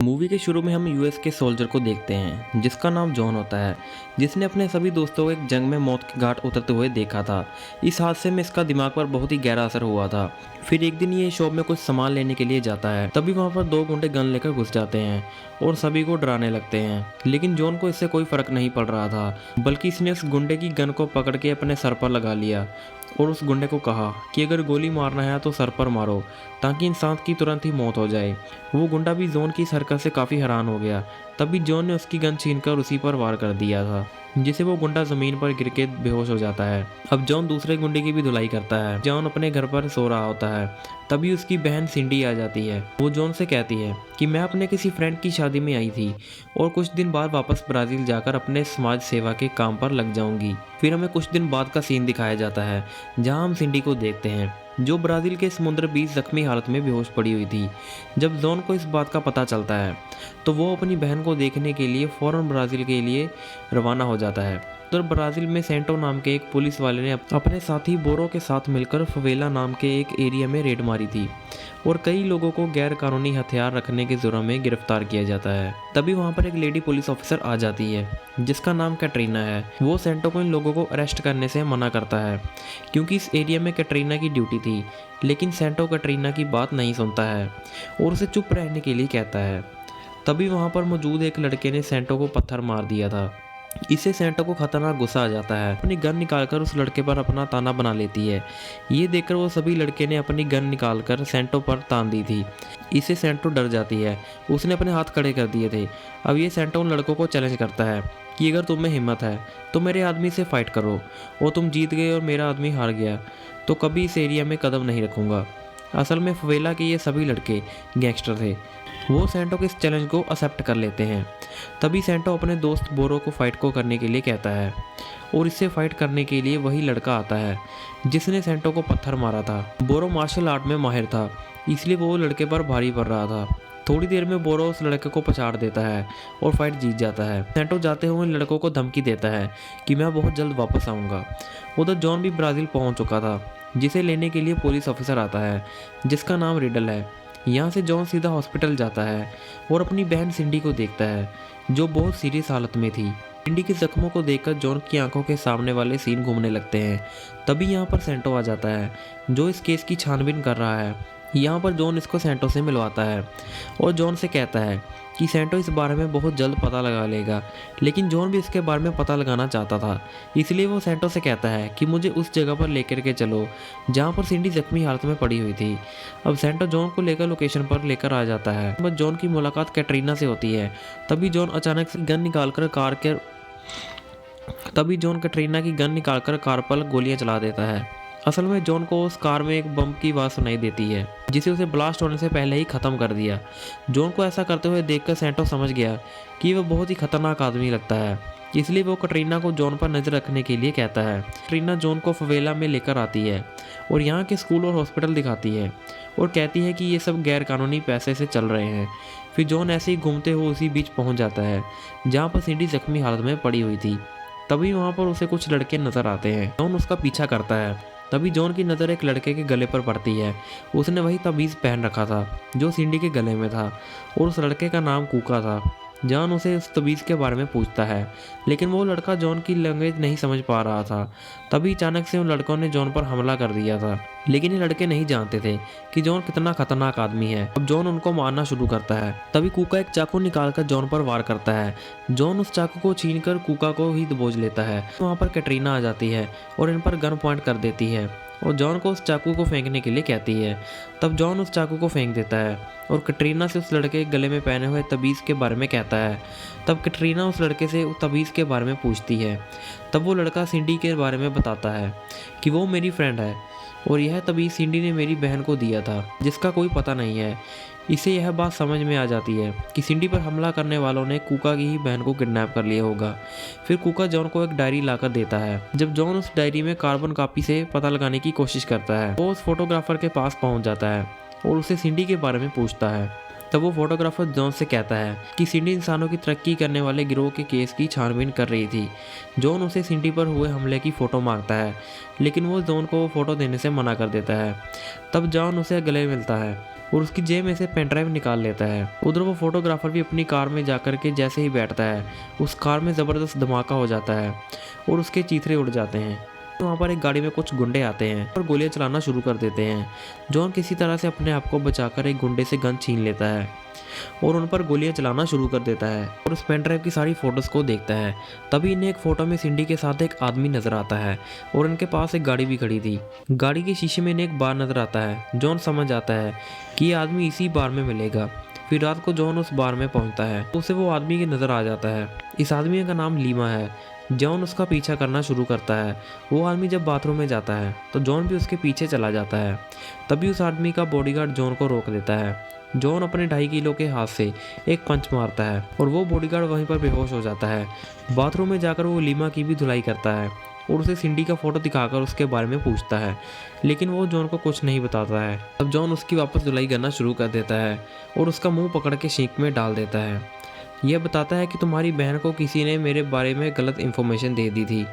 Movie के शुरू में हम यूएस के सोल्जर को देखते हैं जिसका नाम जॉन होता है, जिसने अपने सभी दोस्तों को एक जंग में मौत के घाट उतरते हुए देखा था। इस हादसे में इसका दिमाग पर बहुत ही गहरा असर हुआ था। फिर एक दिन ये शॉप में कुछ सामान लेने के लिए जाता है, तभी वहाँ पर दो गुंडे गन लेकर घुस जाते हैं और सभी को डराने लगते हैं। लेकिन जॉन को इससे कोई फर्क नहीं पड़ रहा था, बल्कि इसने उस गुंडे की गन को पकड़ के अपने सर पर लगा लिया और उस गुंडे को कहा कि अगर गोली मारना है तो सर पर मारो, ताकि इंसान की तुरंत ही मौत हो जाए। वो गुंडा भी जॉन की इस हरकत से काफ़ी हैरान हो गया। तभी जॉन ने उसकी गन छीनकर उसी पर वार कर दिया था, जिसे वो गुंडा ज़मीन पर गिर के बेहोश हो जाता है। अब जॉन दूसरे गुंडे की भी धुलाई करता है। जॉन अपने घर पर सो रहा होता है, तभी उसकी बहन सिंडी आ जाती है। वो जॉन से कहती है कि मैं अपने किसी फ्रेंड की शादी में आई थी और कुछ दिन बाद वापस ब्राज़ील जाकर अपने समाज सेवा के काम पर लग जाऊंगी। फिर हमें कुछ दिन बाद का सीन दिखाया जाता है, जहाँ हम सिंडी को देखते हैं जो ब्राज़ील के समुद्र बीच जख्मी हालत में बेहोश पड़ी हुई थी। जब जॉन को इस बात का पता चलता है तो वो अपनी बहन को देखने के लिए फ़ौरन ब्राज़ील के लिए रवाना हो जाता है। उधर ब्राज़ील में सेंटो नाम के एक पुलिस वाले ने अपने साथी बोरो के साथ मिलकर फवेला नाम के एक एरिया में रेड मारी थी और कई लोगों को गैर कानूनी हथियार रखने के जुर्म में गिरफ्तार किया जाता है। तभी वहाँ पर एक लेडी पुलिस ऑफिसर आ जाती है जिसका नाम कैटरीना है। वो सेंटो को इन लोगों को अरेस्ट करने से मना करता है क्योंकि इस एरिया में कैटरीना की ड्यूटी थी। लेकिन सेंटो कैटरीना की बात नहीं सुनता है और उसे चुप रहने के लिए कहता है। तभी वहाँ पर मौजूद एक लड़के ने सेंटो को पत्थर मार दिया था। इससे सेंटो को खतरनाक गुस्सा आ जाता है। अपनी गन निकालकर उस लड़के पर अपना ताना बना लेती है। ये देखकर वो सभी लड़के ने अपनी गन निकालकर सेंटो पर तान दी थी। इससे सेंटो डर जाती है। उसने अपने हाथ खड़े कर दिए थे। अब ये सेंटो उन लड़कों को चैलेंज करता है कि अगर तुम में हिम्मत है तो मेरे आदमी से फाइट करो, और तुम जीत गए और मेरा आदमी हार गया तो कभी इस एरिया में कदम नहीं रखूँगा। असल में फवेला के ये सभी लड़के गैंगस्टर थे। वो सेंटो के इस चैलेंज को एक्सेप्ट कर लेते हैं। तभी सेंटो अपने दोस्त बोरो को फाइट को करने के लिए कहता है और इससे फाइट करने के लिए वही लड़का आता है जिसने सेंटो को पत्थर मारा था। बोरो मार्शल आर्ट में माहिर था, इसलिए वो लड़के पर भारी पड़ रहा था। थोड़ी देर में बोरो उस लड़के को पछाड़ देता है और फाइट जीत जाता है। सेंटो जाते हुए इन लड़कों को धमकी देता है कि मैं बहुत जल्द वापस आऊँगा। उधर जॉन भी ब्राज़ील पहुँच चुका था, जिसे लेने के लिए पुलिस ऑफिसर आता है जिसका नाम रिडल है। यहाँ से जॉन सीधा हॉस्पिटल जाता है और अपनी बहन सिंडी को देखता है जो बहुत सीरियस हालत में थी। सिंडी के जख्मों को देखकर जॉन की आंखों के सामने वाले सीन घूमने लगते हैं। तभी यहाँ पर सेंटो आ जाता है जो इस केस की छानबीन कर रहा है। यहाँ पर जॉन इसको सेंटो से मिलवाता है और जॉन से कहता है कि सेंटो इस बारे में बहुत जल्द पता लगा लेगा। लेकिन जॉन भी इसके बारे में पता लगाना चाहता था, इसलिए वो सेंटो से कहता है कि मुझे उस जगह पर लेकर के चलो जहाँ पर सिंडी जख्मी हालत में पड़ी हुई थी। अब सेंटो जॉन को लेकर लोकेशन पर लेकर आ जाता है। बस जॉन की मुलाकात कैटरीना से होती है। तभी जॉन कैटरीना की गन निकालकर कार पर गोलियां चला देता है। असल में जॉन को उस कार में एक बम की आवाज़ सुनाई देती है जिसे उसे ब्लास्ट होने से पहले ही ख़त्म कर दिया। जॉन को ऐसा करते हुए देखकर सेंटो समझ गया कि वह बहुत ही खतरनाक आदमी लगता है, इसलिए वो कैटरीना को जॉन पर नज़र रखने के लिए कहता है। कैटरीना जॉन को फवेला में लेकर आती है और यहाँ के स्कूल और हॉस्पिटल दिखाती है और कहती है कि ये सब गैर कानूनी पैसे से चल रहे हैं। फिर जॉन ऐसे ही घूमते हुए उसी बीच पहुँच जाता है जहाँ पर सिंडी जख्मी हालत में पड़ी हुई थी। तभी वहाँ पर उसे कुछ लड़के नज़र आते हैं। जॉन उसका पीछा करता है। तभी जॉन की नज़र एक लड़के के गले पर पड़ती है। उसने वही तबीज़ पहन रखा था जो सिंडी के गले में था और उस लड़के का नाम कूका था। जॉन उसे उस तबीज़ के बारे में पूछता है, लेकिन वो लड़का जॉन की लैंग्वेज नहीं समझ पा रहा था। तभी अचानक से उन लड़कों ने जॉन पर हमला कर दिया था, लेकिन ये लड़के नहीं जानते थे कि जॉन कितना खतरनाक आदमी है। अब जॉन उनको मारना शुरू करता है। तभी कूका एक चाकू निकालकर जॉन पर वार करता है। जॉन उस चाकू को छीनकर कूका को ही दबोच लेता है। वहाँ पर कैटरीना आ जाती है और इन पर गन पॉइंट कर देती है और जॉन को उस चाकू को फेंकने के लिए कहती है। तब जॉन उस चाकू को फेंक देता है और कैटरीना से उस लड़के के गले में पहने हुए तबीज़ के बारे में कहता है। तब कैटरीना उस लड़के से उस तबीज़ के बारे में पूछती है। तब वो लड़का सिंडी के बारे में बताता है कि वो मेरी फ्रेंड है और यह तबीज़ सिंडी ने मेरी बहन को दिया था जिसका कोई पता नहीं है। इसे यह बात समझ में आ जाती है कि सिंडी पर हमला करने वालों ने कूका की ही बहन को किडनैप कर लिया होगा। फिर कूका जॉन को एक डायरी लाकर देता है। जब जॉन उस डायरी में कार्बन कॉपी से पता लगाने की कोशिश करता है, वो उस फोटोग्राफर के पास पहुंच जाता है और उसे सिंडी के बारे में पूछता है। तब वो फोटोग्राफर जॉन से कहता है कि सिंडी इंसानों की तरक्की करने वाले गिरोह के केस की छानबीन कर रही थी। जॉन उसे सिंडी पर हुए हमले की फ़ोटो मांगता है, लेकिन वो जॉन को वो फ़ोटो देने से मना कर देता है। तब जॉन उसे गले मिलता है और उसकी जेब में से पेन ड्राइव निकाल लेता है। उधर वो फोटोग्राफर भी अपनी कार में जाकर के जैसे ही बैठता है, उस कार में ज़बरदस्त धमाका हो जाता है और उसके चीथड़े उड़ जाते हैं। वहाँ पर एक गाड़ी में कुछ गुंडे आते हैं और गोलियां चलाना शुरू कर देते हैं। जॉन किसी तरह से अपने आप को बचाकर एक गुंडे से गन छीन लेता है और उन पर गोलियां चलाना शुरू कर देता है और उस पेन ड्राइव की सारी फोटोज़ को देखता है। तभी इन्हें एक फ़ोटो में सिंडी के साथ एक आदमी नज़र आता है और इनके पास एक गाड़ी भी खड़ी थी। गाड़ी के शीशे में इन्हें एक बार नज़र आता है। जॉन समझ आता है कि ये आदमी इसी बार में मिलेगा। फिर रात को जॉन उस बार में पहुंचता है तो उसे वो आदमी की नज़र आ जाता है। इस आदमी का नाम लीमा है। जॉन उसका पीछा करना शुरू करता है। वो आदमी जब बाथरूम में जाता है तो जॉन भी उसके पीछे चला जाता है। तभी उस आदमी का बॉडीगार्ड जॉन को रोक देता है। जॉन अपने 2.5 किलो के हाथ से एक पंच मारता है और वो बॉडीगार्ड वहीं पर बेहोश हो जाता है। बाथरूम में जाकर वो लीमा की भी धुलाई करता है और उसे सिंडी का फोटो दिखाकर उसके बारे में पूछता है, लेकिन वो जॉन को कुछ नहीं बताता है। अब जॉन उसकी वापस धुलाई करना शुरू कर देता है और उसका मुंह पकड़ के सिंक में डाल देता है। यह बताता है कि तुम्हारी बहन को किसी ने मेरे बारे में गलत इन्फॉर्मेशन दे दी थी।